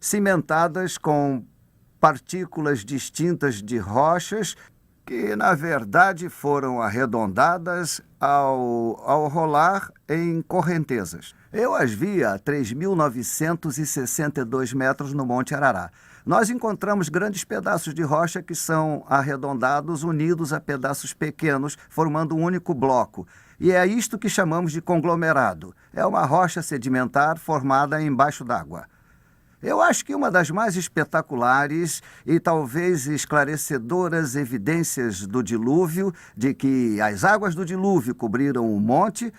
cimentadas com partículas distintas de rochas que, na verdade, foram arredondadas ao rolar em correntezas. Eu as vi a 3.962 metros no Monte Arará. Nós encontramos grandes pedaços de rocha que são arredondados, unidos a pedaços pequenos, formando um único bloco. E é isto que chamamos de conglomerado. É uma rocha sedimentar formada embaixo d'água. Eu acho que uma das mais espetaculares e talvez esclarecedoras evidências do dilúvio, de que as águas do dilúvio cobriram o monte,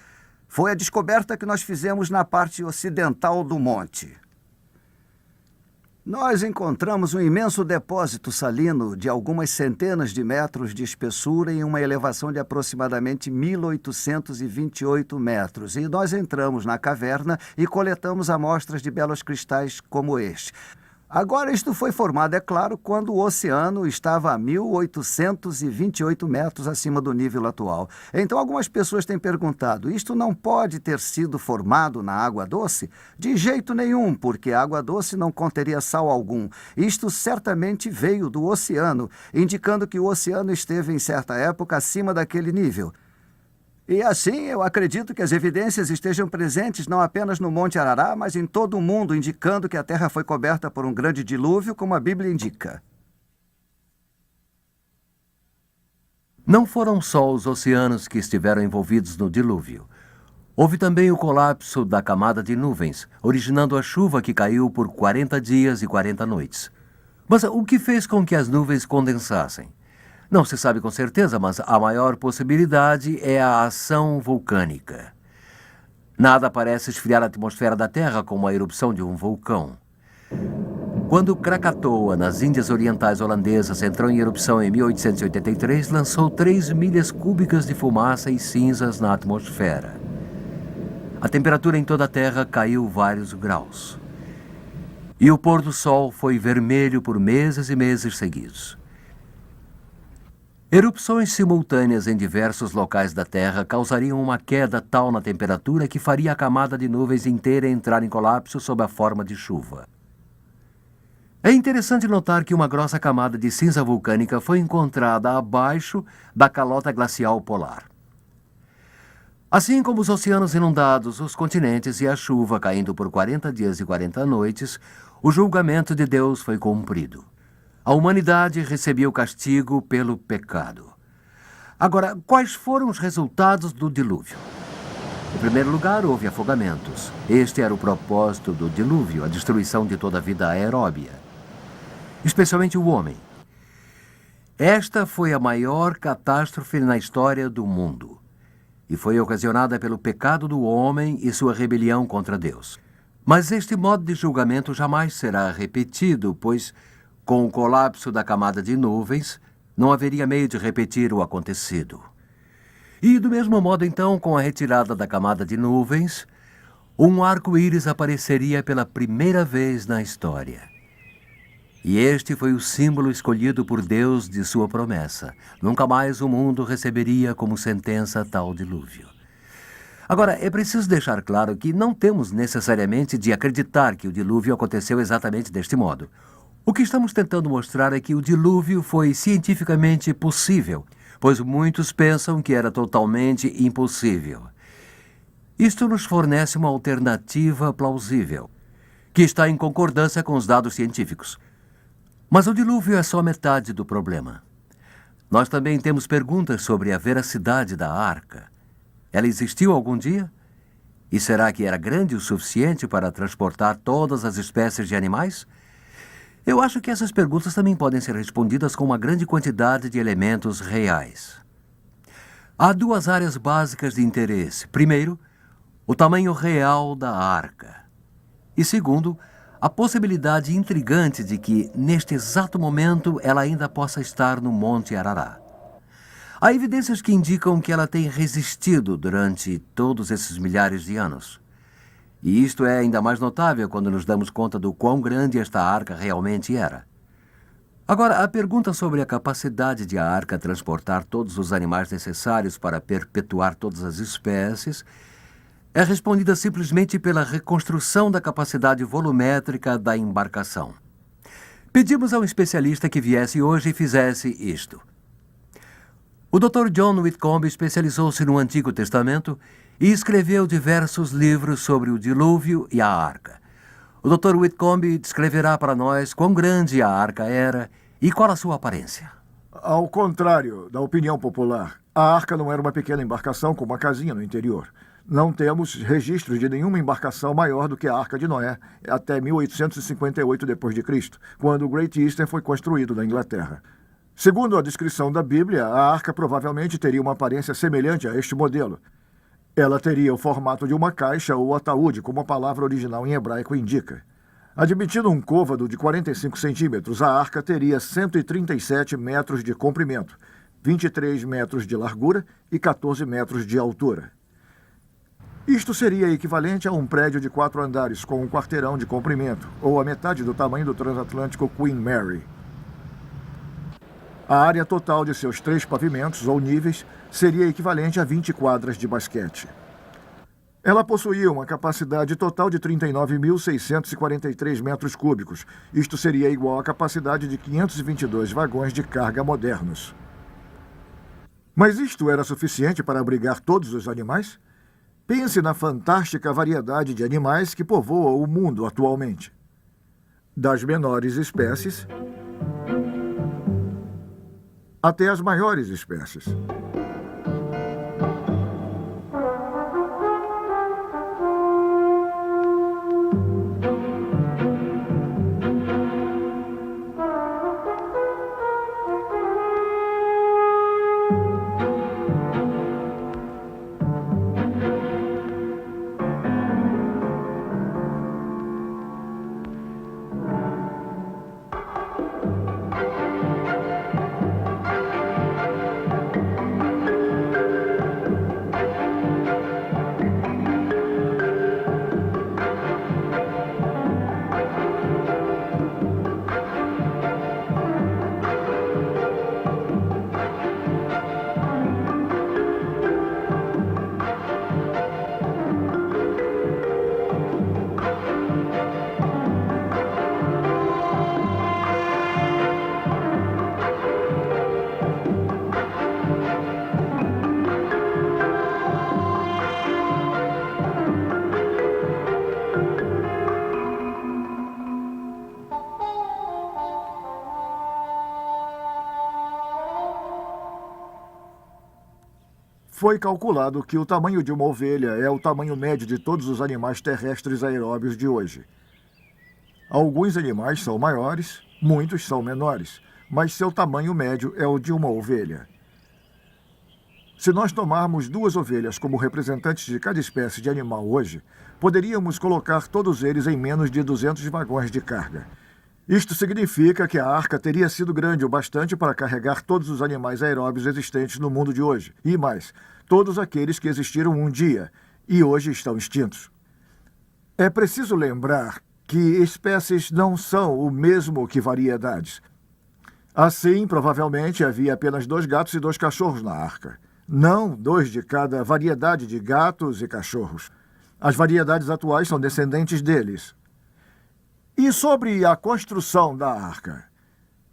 foi a descoberta que nós fizemos na parte ocidental do monte. Nós encontramos um imenso depósito salino de algumas centenas de metros de espessura em uma elevação de aproximadamente 1.828 metros. E nós entramos na caverna e coletamos amostras de belos cristais como este. Agora, isto foi formado, é claro, quando o oceano estava a 1.828 metros acima do nível atual. Então, algumas pessoas têm perguntado, isto não pode ter sido formado na água doce? De jeito nenhum, porque a água doce não conteria sal algum. Isto certamente veio do oceano, indicando que o oceano esteve em certa época acima daquele nível. E assim, eu acredito que as evidências estejam presentes não apenas no Monte Arará, mas em todo o mundo, indicando que a Terra foi coberta por um grande dilúvio, como a Bíblia indica. Não foram só os oceanos que estiveram envolvidos no dilúvio. Houve também o colapso da camada de nuvens, originando a chuva que caiu por 40 dias e 40 noites. Mas o que fez com que as nuvens condensassem? Não se sabe com certeza, mas a maior possibilidade é a ação vulcânica. Nada parece esfriar a atmosfera da Terra como a erupção de um vulcão. Quando Krakatoa, nas Índias Orientais Holandesas, entrou em erupção em 1883, lançou 3 milhas cúbicas de fumaça e cinzas na atmosfera. A temperatura em toda a Terra caiu vários graus. E o pôr do sol foi vermelho por meses e meses seguidos. Erupções simultâneas em diversos locais da Terra causariam uma queda tal na temperatura que faria a camada de nuvens inteira entrar em colapso sob a forma de chuva. É interessante notar que uma grossa camada de cinza vulcânica foi encontrada abaixo da calota glacial polar. Assim como os oceanos inundados, os continentes e a chuva caindo por 40 dias e 40 noites, o julgamento de Deus foi cumprido. A humanidade recebia o castigo pelo pecado. Agora, quais foram os resultados do dilúvio? Em primeiro lugar, houve afogamentos. Este era o propósito do dilúvio, a destruição de toda a vida aeróbia, especialmente o homem. Esta foi a maior catástrofe na história do mundo e foi ocasionada pelo pecado do homem e sua rebelião contra Deus. Mas este modo de julgamento jamais será repetido, pois com o colapso da camada de nuvens, não haveria meio de repetir o acontecido. E, do mesmo modo, então, com a retirada da camada de nuvens, um arco-íris apareceria pela primeira vez na história. E este foi o símbolo escolhido por Deus de sua promessa. Nunca mais o mundo receberia como sentença tal dilúvio. Agora, é preciso deixar claro que não temos necessariamente de acreditar que o dilúvio aconteceu exatamente deste modo. O que estamos tentando mostrar é que o dilúvio foi cientificamente possível, pois muitos pensam que era totalmente impossível. Isto nos fornece uma alternativa plausível, que está em concordância com os dados científicos. Mas o dilúvio é só metade do problema. Nós também temos perguntas sobre a veracidade da arca. Ela existiu algum dia? E será que era grande o suficiente para transportar todas as espécies de animais? Eu acho que essas perguntas também podem ser respondidas com uma grande quantidade de elementos reais. Há 2 áreas básicas de interesse. Primeiro, o tamanho real da arca. E segundo, a possibilidade intrigante de que, neste exato momento, ela ainda possa estar no Monte Arará. Há evidências que indicam que ela tem resistido durante todos esses milhares de anos. E isto é ainda mais notável quando nos damos conta do quão grande esta arca realmente era. Agora, a pergunta sobre a capacidade de a arca transportar todos os animais necessários para perpetuar todas as espécies é respondida simplesmente pela reconstrução da capacidade volumétrica da embarcação. Pedimos a um especialista que viesse hoje e fizesse isto. O Dr. John Whitcomb especializou-se no Antigo Testamento e escreveu diversos livros sobre o dilúvio e a arca. O Dr. Whitcomb descreverá para nós quão grande a arca era e qual a sua aparência. Ao contrário da opinião popular, a arca não era uma pequena embarcação com uma casinha no interior. Não temos registros de nenhuma embarcação maior do que a Arca de Noé até 1858 d.C., quando o Great Eastern foi construído na Inglaterra. Segundo a descrição da Bíblia, a arca provavelmente teria uma aparência semelhante a este modelo. Ela teria o formato de uma caixa ou ataúde, como a palavra original em hebraico indica. Admitindo um côvado de 45 centímetros, a arca teria 137 metros de comprimento, 23 metros de largura e 14 metros de altura. Isto seria equivalente a um prédio de 4 andares com um quarteirão de comprimento, ou a metade do tamanho do transatlântico Queen Mary. A área total de seus 3 pavimentos ou níveis seria equivalente a 20 quadras de basquete. Ela possuía uma capacidade total de 39.643 metros cúbicos. Isto seria igual à capacidade de 522 vagões de carga modernos. Mas isto era suficiente para abrigar todos os animais? Pense na fantástica variedade de animais que povoa o mundo atualmente. Das menores espécies até as maiores espécies. Foi calculado que o tamanho de uma ovelha é o tamanho médio de todos os animais terrestres aeróbios de hoje. Alguns animais são maiores, muitos são menores, mas seu tamanho médio é o de uma ovelha. Se nós tomarmos 2 ovelhas como representantes de cada espécie de animal hoje, poderíamos colocar todos eles em menos de 200 vagões de carga. Isto significa que a arca teria sido grande o bastante para carregar todos os animais aeróbios existentes no mundo de hoje, e mais, todos aqueles que existiram um dia e hoje estão extintos. É preciso lembrar que espécies não são o mesmo que variedades. Assim, provavelmente havia apenas 2 gatos e 2 cachorros na arca. Não 2 de cada variedade de gatos e cachorros. As variedades atuais são descendentes deles. E sobre a construção da arca?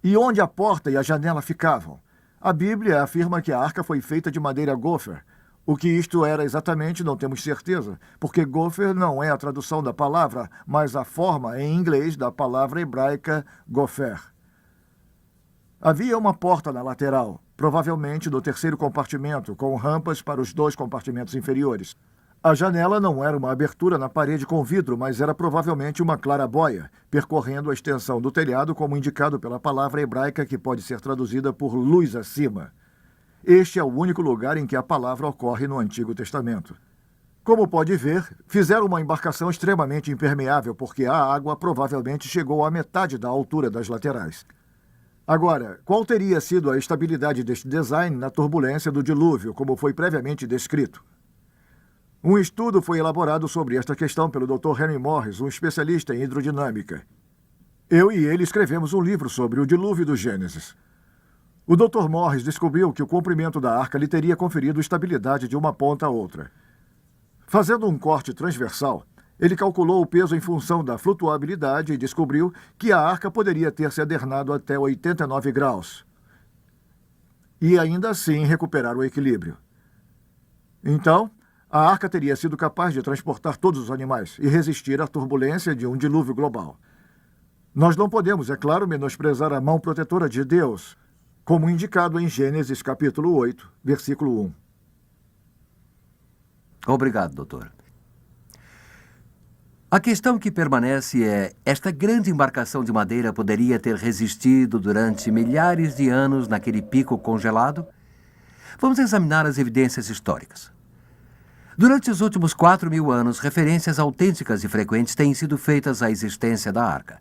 E onde a porta e a janela ficavam? A Bíblia afirma que a arca foi feita de madeira gopher. O que isto era exatamente não temos certeza, porque gopher não é a tradução da palavra, mas a forma em inglês da palavra hebraica gopher. Havia uma porta na lateral, provavelmente no 3º compartimento, com rampas para os 2 compartimentos inferiores. A janela não era uma abertura na parede com vidro, mas era provavelmente uma clarabóia, percorrendo a extensão do telhado como indicado pela palavra hebraica que pode ser traduzida por luz acima. Este é o único lugar em que a palavra ocorre no Antigo Testamento. Como pode ver, fizeram uma embarcação extremamente impermeável porque a água provavelmente chegou à metade da altura das laterais. Agora, qual teria sido a estabilidade deste design na turbulência do dilúvio, como foi previamente descrito? Um estudo foi elaborado sobre esta questão pelo Dr. Henry Morris, um especialista em hidrodinâmica. Eu e ele escrevemos um livro sobre o dilúvio do Gênesis. O Dr. Morris descobriu que o comprimento da arca lhe teria conferido estabilidade de uma ponta a outra. Fazendo um corte transversal, ele calculou o peso em função da flutuabilidade e descobriu que a arca poderia ter se adernado até 89 graus e ainda assim recuperar o equilíbrio. Então, a arca teria sido capaz de transportar todos os animais e resistir à turbulência de um dilúvio global. Nós não podemos, é claro, menosprezar a mão protetora de Deus, como indicado em Gênesis capítulo 8, versículo 1. Obrigado, doutor. A questão que permanece é: esta grande embarcação de madeira poderia ter resistido durante milhares de anos naquele pico congelado? Vamos examinar as evidências históricas. Durante os últimos 4.000 anos, referências autênticas e frequentes têm sido feitas à existência da arca.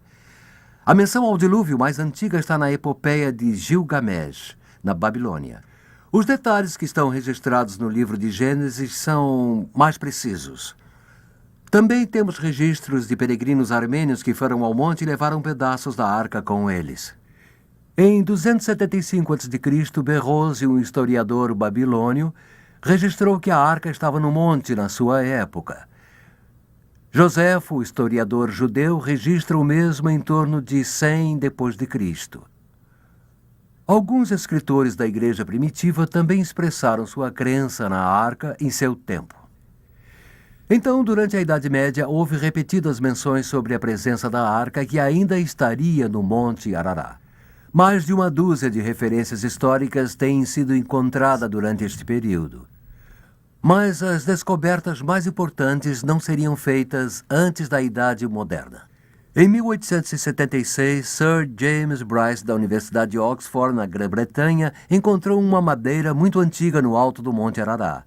A menção ao dilúvio mais antiga está na epopeia de Gilgamesh, na Babilônia. Os detalhes que estão registrados no livro de Gênesis são mais precisos. Também temos registros de peregrinos armênios que foram ao monte e levaram pedaços da arca com eles. Em 275 a.C., Berrose, um historiador babilônio, registrou que a arca estava no monte na sua época. Joséfo, historiador judeu, registra o mesmo em torno de 100 d.C. Alguns escritores da igreja primitiva também expressaram sua crença na arca em seu tempo. Então, durante a Idade Média, houve repetidas menções sobre a presença da arca que ainda estaria no Monte Arará. Mais de uma dúzia de referências históricas têm sido encontradas durante este período. Mas as descobertas mais importantes não seriam feitas antes da Idade Moderna. Em 1876, Sir James Bryce, da Universidade de Oxford, na Grã-Bretanha, encontrou uma madeira muito antiga no alto do Monte Arará.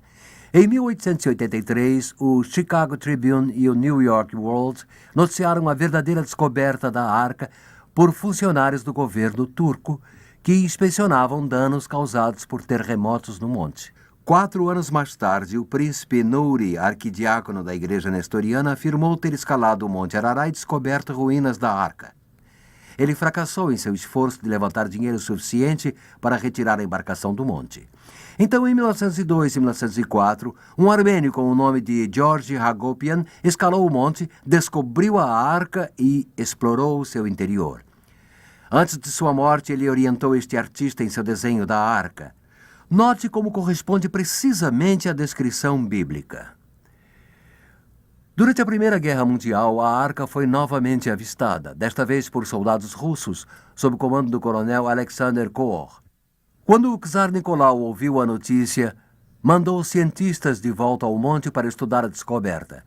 Em 1883, o Chicago Tribune e o New York World noticiaram a verdadeira descoberta da arca por funcionários do governo turco que inspecionavam danos causados por terremotos no monte. 4 anos mais tarde, o príncipe Nouri, arquidiácono da igreja nestoriana, afirmou ter escalado o Monte Arará e descoberto ruínas da arca. Ele fracassou em seu esforço de levantar dinheiro suficiente para retirar a embarcação do monte. Então, em 1902 e 1904, um armênio com o nome de George Hagopian escalou o monte, descobriu a arca e explorou seu interior. Antes de sua morte, ele orientou este artista em seu desenho da arca. Note como corresponde precisamente à descrição bíblica. Durante a Primeira Guerra Mundial, a arca foi novamente avistada, desta vez por soldados russos, sob o comando do coronel Alexander Kor. Quando o czar Nicolau ouviu a notícia, mandou cientistas de volta ao monte para estudar a descoberta.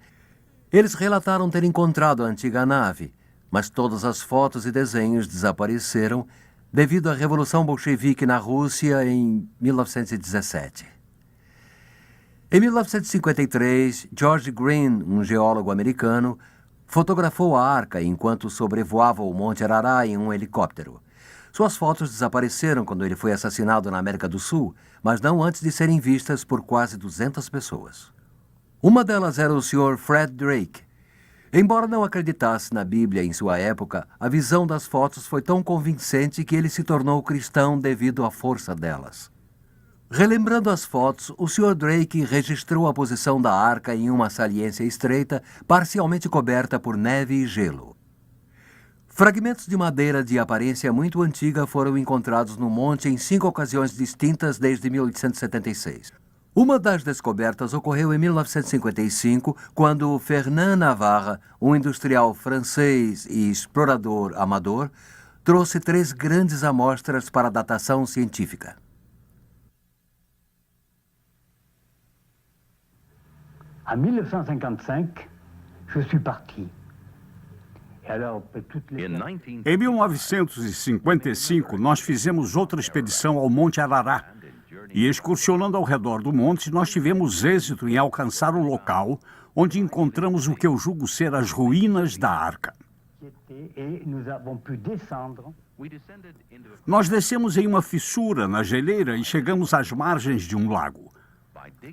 Eles relataram ter encontrado a antiga nave, mas todas as fotos e desenhos desapareceram devido à Revolução Bolchevique na Rússia em 1917. Em 1953, George Green, um geólogo americano, fotografou a arca enquanto sobrevoava o Monte Arará em um helicóptero. Suas fotos desapareceram quando ele foi assassinado na América do Sul, mas não antes de serem vistas por quase 200 pessoas. Uma delas era o Sr. Fred Drake. Embora não acreditasse na Bíblia em sua época, a visão das fotos foi tão convincente que ele se tornou cristão devido à força delas. Relembrando as fotos, o Sr. Drake registrou a posição da arca em uma saliência estreita, parcialmente coberta por neve e gelo. Fragmentos de madeira de aparência muito antiga foram encontrados no monte em 5 ocasiões distintas desde 1876. Uma das descobertas ocorreu em 1955, quando Fernand Navarre, um industrial francês e explorador amador, trouxe 3 grandes amostras para datação científica. En 1955, je suis parti. Em 1955, nós fizemos outra expedição ao Monte Arará. E excursionando ao redor do monte, nós tivemos êxito em alcançar o local onde encontramos o que eu julgo ser as ruínas da arca. Nós descemos em uma fissura na geleira e chegamos às margens de um lago.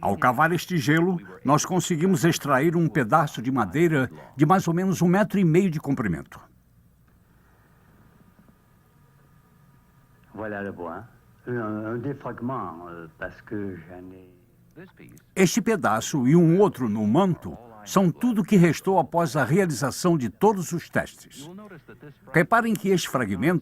Ao cavar este gelo, nós conseguimos extrair um pedaço de madeira de mais ou menos 1,5 metro de comprimento. Este pedaço e um outro no manto são tudo que restou após a realização de todos os testes. Reparem que este fragmento